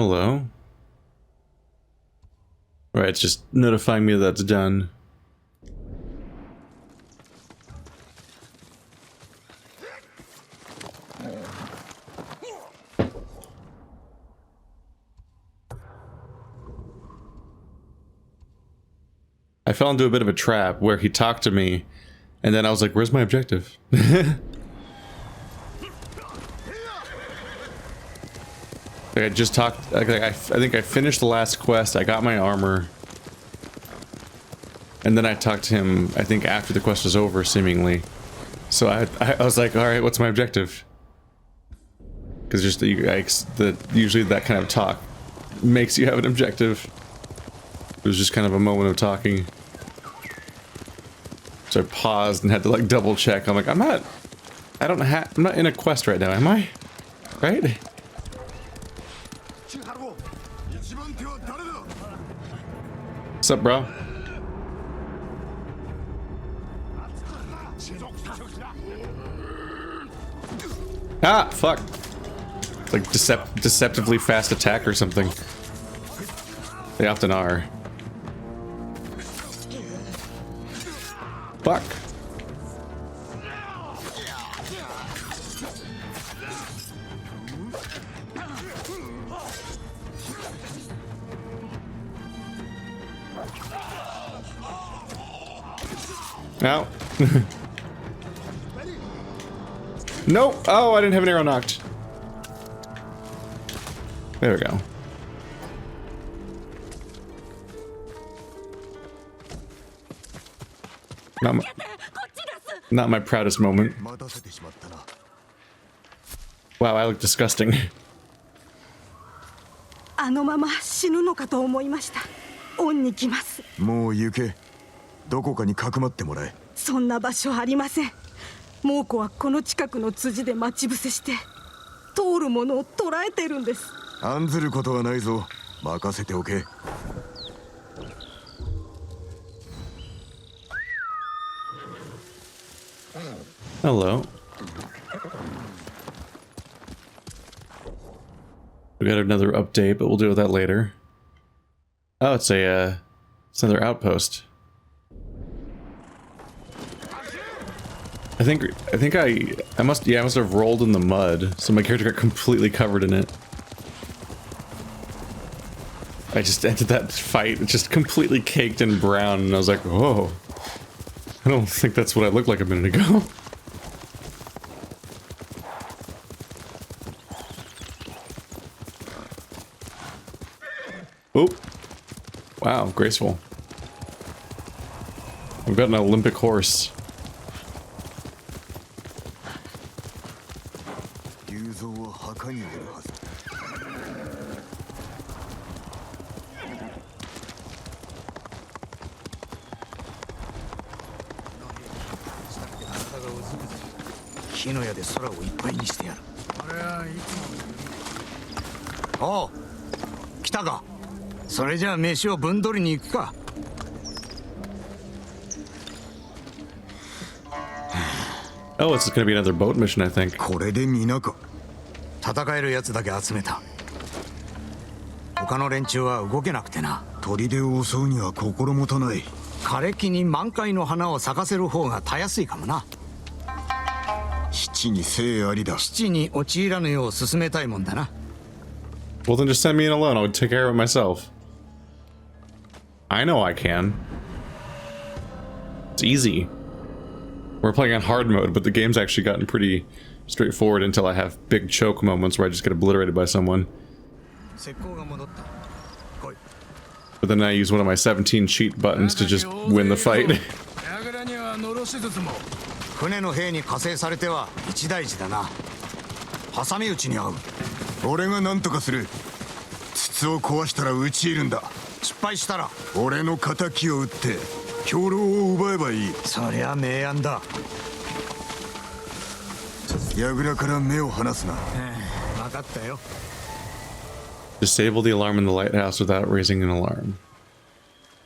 Hello. Right, it's just notifying me that that's done. I fell into a bit of a trap where he talked to me, and then I was like, where's my objective? Like I just talked, I think I finished the last quest, I got my armor, and then I talked to him, I think after the quest was over, seemingly. So I was like, alright, what's my objective? Because just usually that kind of talk makes you have an objective. It was just kind of a moment of talking. So I paused and had to like double check. I'm like, I'm not in a quest right now, am I? Right? What's up, bro? Ah, fuck. Like deceptively fast attack or something. They often are. Fuck. Ow. Nope. Oh, I didn't have an arrow knocked. There we go. Not my proudest moment. Wow, I look disgusting. あのまま死ぬのかと思いました。恩に来ます。もう行け。どこかにかくまってもらえ。そんな場所ありません。猛虎はこの近くの辻で待ち伏せして通るものを捕らえてるんです。案ずることはないぞ。任せておけ。Hello. We got another update, but we'll deal with that later. Oh, it's another outpost. I must have rolled in the mud, so my character got completely covered in it. I just entered that fight just completely caked in brown, and I was like, whoa. I don't think that's what I looked like a minute ago. Oh. Wow, graceful. We've got an Olympic horse. Oh, 来たか。それじゃあ飯を分取りに行くか。Oh, it's gonna be another boat mission, I think. これで皆か。戦えるやつだけ集めた。他の連中は動けなくてな。砦を襲うには心もたない。枯れ木に満開の花を咲かせる方がたやすいかもな。七に生ありだ。七に陥らぬよう進めたいもんだな。Well, then just send me in alone. I'll take care of it myself. I know I can. It's easy. We're playing on hard mode, but the game's actually gotten pretty straightforward until I have big choke moments where I just get obliterated by someone. But then I use one of my 17 cheat buttons to just win the fight. 船の兵に加勢されては一大事だな。挟み撃ちに遭う。俺が何とかする。筒を壊したら撃ち入るんだ。失敗したら俺の敵を撃って兵糧を奪えばいい。そりゃ明暗だ。櫓から目を離すな。分かったよ。Disable the alarm in the lighthouse without raising an alarm.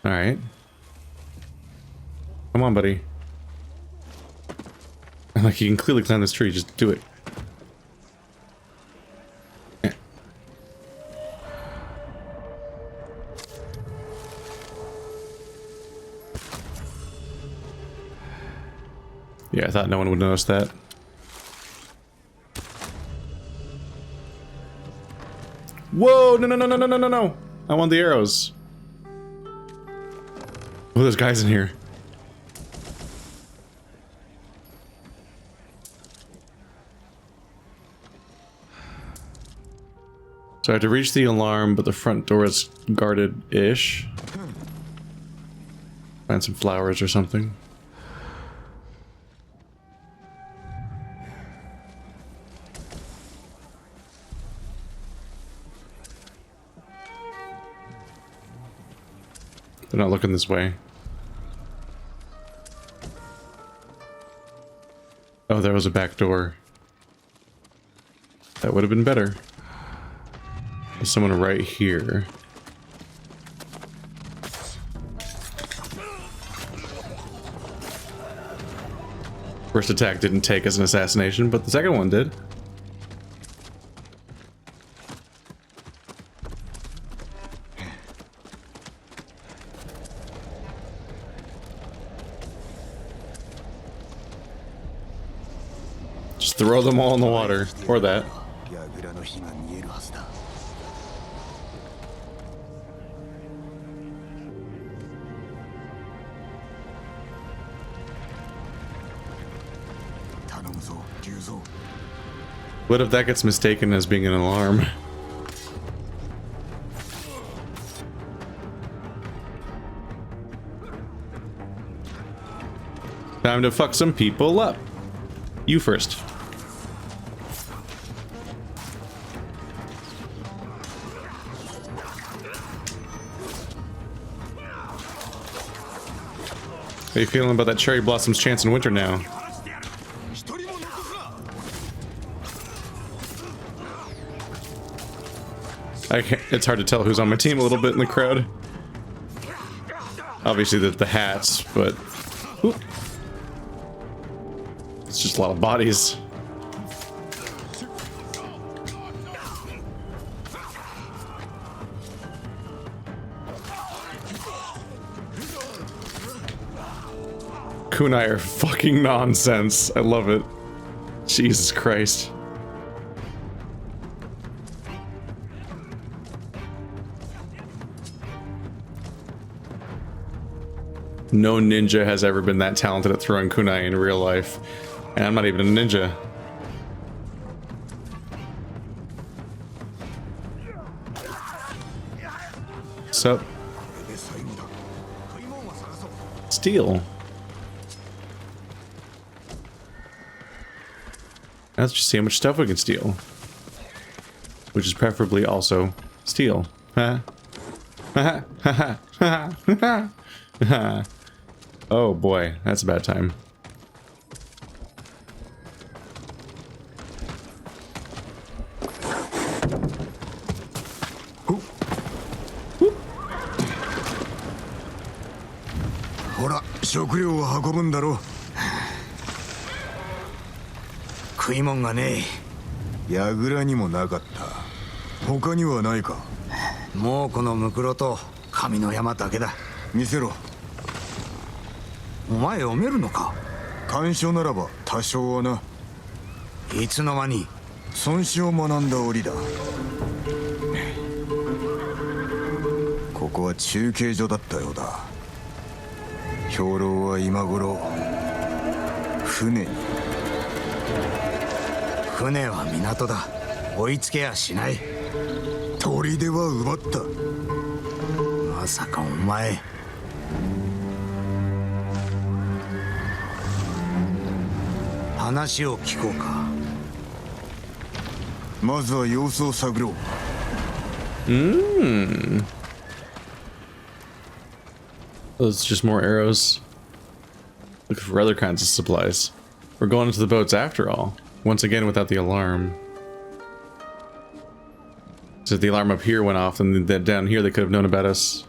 Alright. Come on, buddy. I'm like, you can clearly climb this tree, just do it. Yeah. Yeah, I thought no one would notice that. Whoa! No, no, no, no, no, no, no, no! I want the arrows. Oh, there's guys in here. So I have to reach the alarm, but the front door is guarded-ish. Find some flowers or something. They're not looking this way. Oh, there was a back door. That would have been better. There's someone right here. First attack didn't take as an assassination, but the second one did. Just throw them all in the water, or that. What if that gets mistaken as being an alarm? Time to fuck some people up. You first. How you feeling about that cherry blossom's chance in winter now? It's hard to tell who's on my team a little bit in the crowd. Obviously the hats, but whoop. It's just a lot of bodies. Kunai are fucking nonsense. I love it. Jesus Christ. No ninja has ever been that talented at throwing kunai in real life. And I'm not even a ninja. So, steal. Let's just see how much stuff we can steal. Which is preferably also steal. Ha ha ha ha ha ha. Oh boy, that's a bad time. Hora, 食料を運ぶんだろう。食い物がねえ。櫓にもなかった。他にはないか。もうこのムクロと紙の山だけだ。見せろ。お前読めるのか。干渉ならば多少はな。いつの間に孫子を学んだ折だ。ここは中継所だったようだ。兵糧は今頃船に。船は港だ。追いつけやしない。砦は奪った。まさかお前。話を聞こうか。まずは様子を探ろう。Those just more arrows. Look for other kinds of supplies. We're going into the boats after all. Once again without the alarm. So if the alarm up here went off, then down here they could have known about us.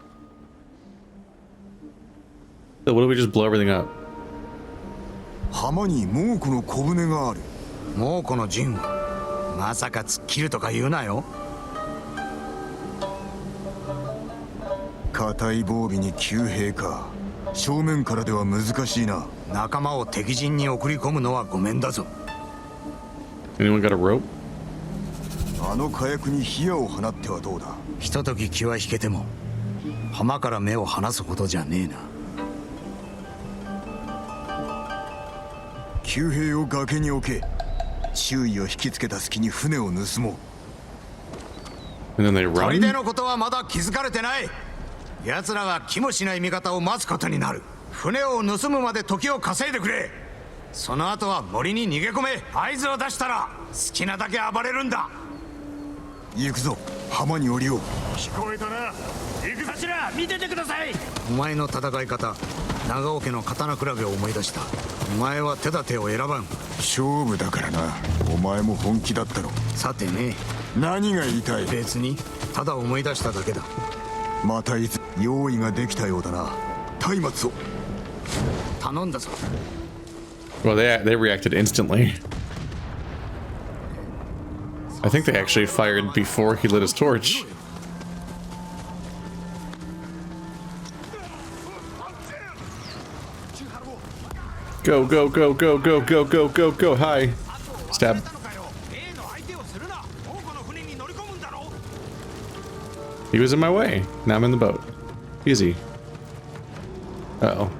So what if we just blow everything up? 浜に猛虎の小舟がある。猛虎の陣はまさか突っ切るとか言うなよ。硬い防備に旧兵か。正面からでは難しいな。仲間を敵陣に送り込むのはごめんだぞ。 Anyone got a rope? あの火薬に火矢を放ってはどうだ。ひととき気は引けても浜から目を離すほどじゃねえな。旧兵を崖に置け。周囲を引きつけた隙に船を盗もう。 And then they run? 砦のことはまだ気づかれてない。奴らが気もしない味方を待つことになる。船を盗むまで時を稼いでくれ。その後は森に逃げ込め。合図を出したら好きなだけ暴れるんだ。行くぞ、浜に降りよう。聞こえたな。行く頭見ててください。お前の戦い方、長尾家の刀比べを思い出した。お前は手立てを選ばん。勝負だからな。お前も本気だったろ。さてね、何が言いたい。別にただ思い出しただけだ。またいつ用意ができたようだな。松明を頼んだぞ。 Well, they reacted instantly. I think they actually fired before he lit his torch. Go, go, go, go, go, go, go, go, go. Hi. Stab. He was in my way. Now I'm in the boat. Easy. Uh-oh.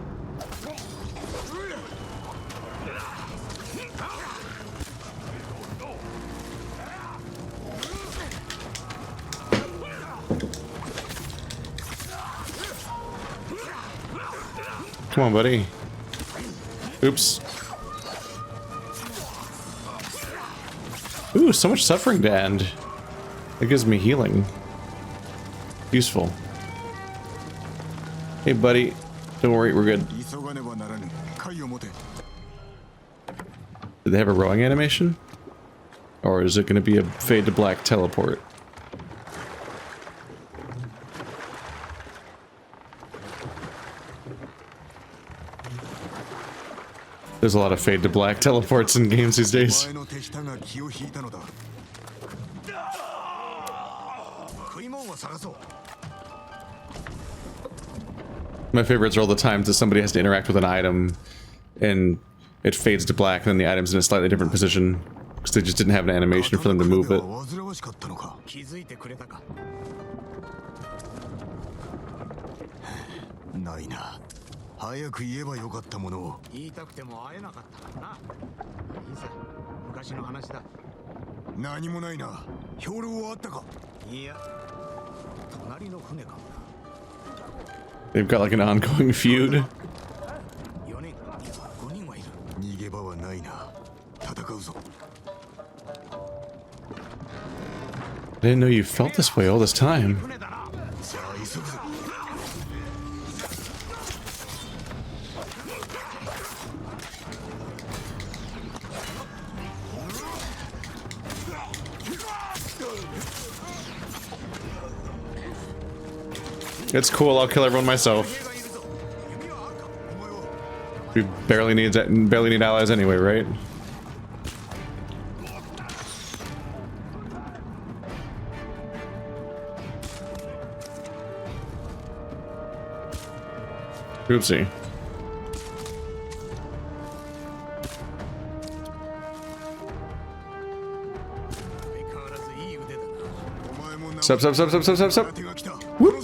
Come on, buddy. Oops. Ooh, so much suffering to end. That gives me healing. Useful. Hey, buddy. Don't worry, we're good. Did they have a rowing animation? Or is it going to be a fade to black teleport? There's a lot of fade to black teleports in games these days. My favorites are all the times that somebody has to interact with an item and it fades to black and then the item's in a slightly different position because they just didn't have an animation for them to move it. 早く言えばよかったものを。言いたくても会えなかったからな。いいさ、昔の話だ。何もないな。兵糧はあったか。いや、隣の船かもな。They've got like an ongoing feud. 4人、5人はいる。逃げ場はないな。戦うぞ。I didn't know you felt this way all this time. It's cool, I'll kill everyone myself. We barely need allies anyway, right? Oopsie. Stop, stop, stop, stop, stop, stop, stop. Whoop.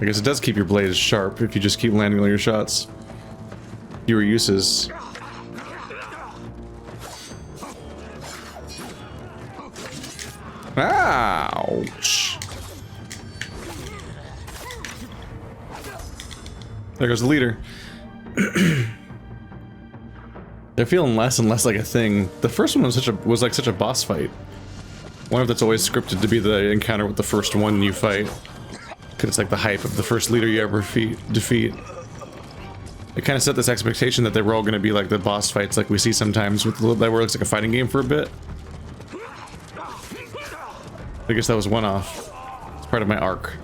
I guess it does keep your blades sharp if you just keep landing all your shots. Fewer uses. Ouch! There goes the leader. They're feeling less and less like a thing. The first one was like such a boss fight. One of that's always scripted to be the encounter with the first one you fight. Cause it's like the hype of the first leader you ever defeat. It kind of set this expectation that they were all going to be like the boss fights like we see sometimes with that where it looks like a fighting game for a bit. I guess that was one off. It's part of my arc.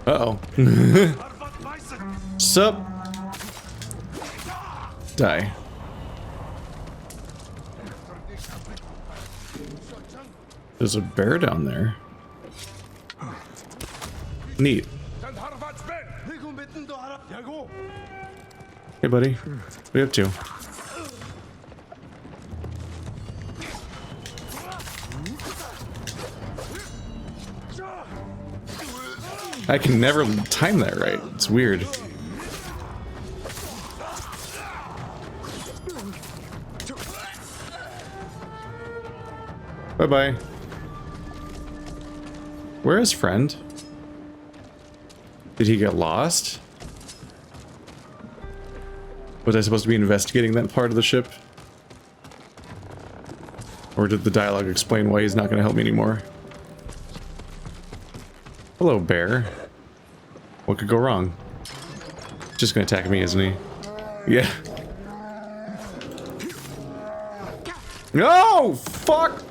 Uh-oh. Sup? Die. There's a bear down there. Neat. Hey, buddy. What are you up to? I can never time that right. It's weird. Bye-bye. Where is friend? Did he get lost? Was I supposed to be investigating that part of the ship? Or did the dialogue explain why he's not going to help me anymore? Hello, bear. What could go wrong? Just going to attack me, isn't he? Yeah. No! Fuck!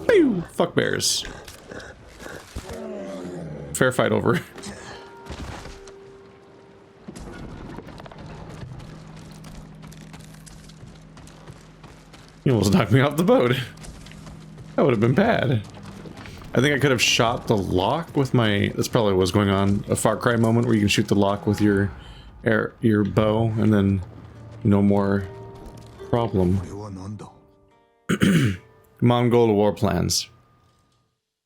Pew! Fuck bears. Fair fight over. You almost knocked me off the boat. That would have been bad. I think I could have shot the lock with my... That's probably what was going on. A Far Cry moment where you can shoot the lock with your bow and then no more problem. Mongol war plans.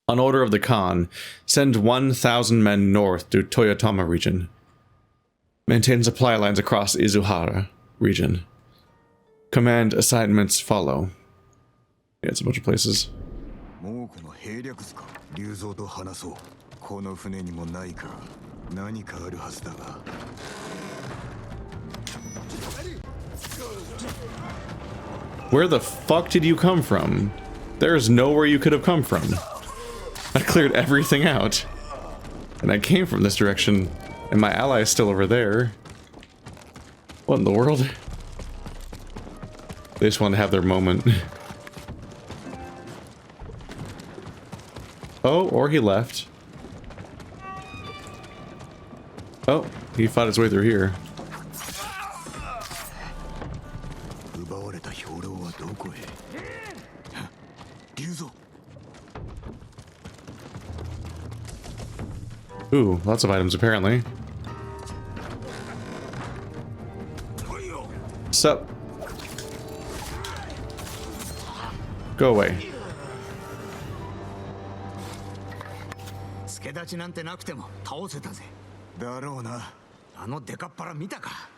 On order of the Khan, send 1,000 men north to Toyotama region. Maintain supply lines across Izuhara region. Command assignments follow. Yeah, it's a bunch of places. Where the fuck did you come from? There's nowhere you could have come from. I cleared everything out. And I came from this direction, and my ally is still over there. What in the world? They just want to have their moment. Oh, or he left. Oh, he fought his way through here. Ooh, lots of items apparently. Sup? Go away. 助立ちなんてなくても倒せたぜ。だろうな。あのデカッパラ見たか。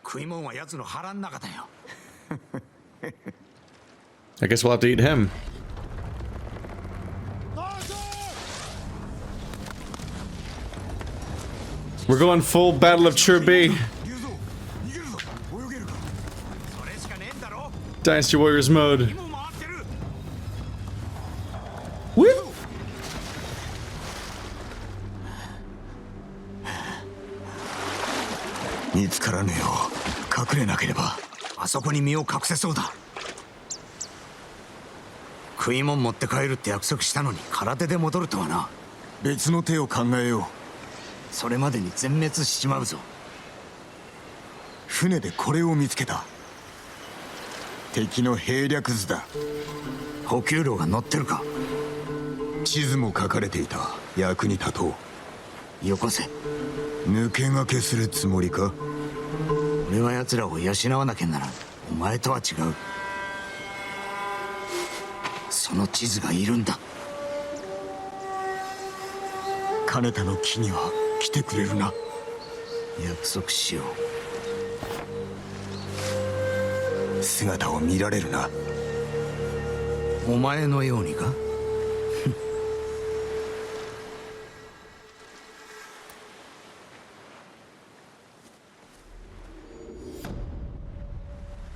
食い物は奴の腹ん中だよ。I guess we'll have to eat him. We're going full Battle of Chirby. Dynasty Warriors mode. Whoop.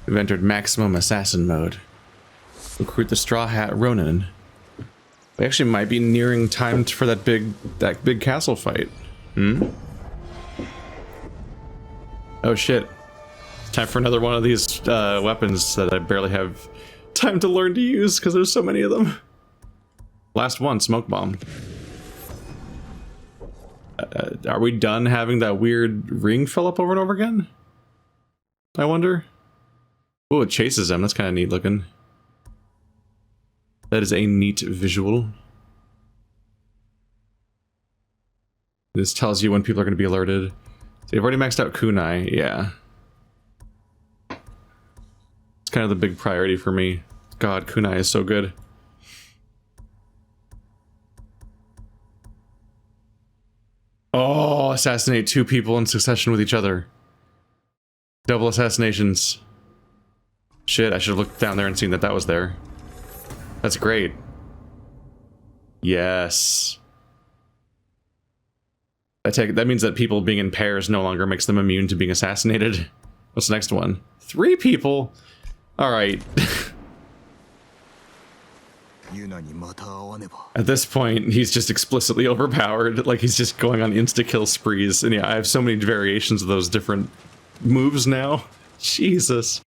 We've entered maximum assassin mode. Recruit the Straw Hat Ronin. We actually might be nearing time for that big castle fight. Hmm? Oh shit. It's time for another one of these weapons that I barely have time to learn to use because there's so many of them. Last one, smoke bomb. Are we done having that weird ring fill up over and over again? I wonder. Oh, it chases him. That's kind of neat looking. That is a neat visual. This tells you when people are going to be alerted. So you've already maxed out kunai. Yeah. It's kind of the big priority for me. God, kunai is so good. Oh, assassinate 2 people in succession with each other. Double assassinations. Shit, I should have looked down there and seen that that was there. That's great. Yes. That means that people being in pairs no longer makes them immune to being assassinated. What's the next one? 3 people? Alright. At this point, he's just explicitly overpowered. Like, he's just going on insta-kill sprees. And yeah, I have so many variations of those different moves now. Jesus.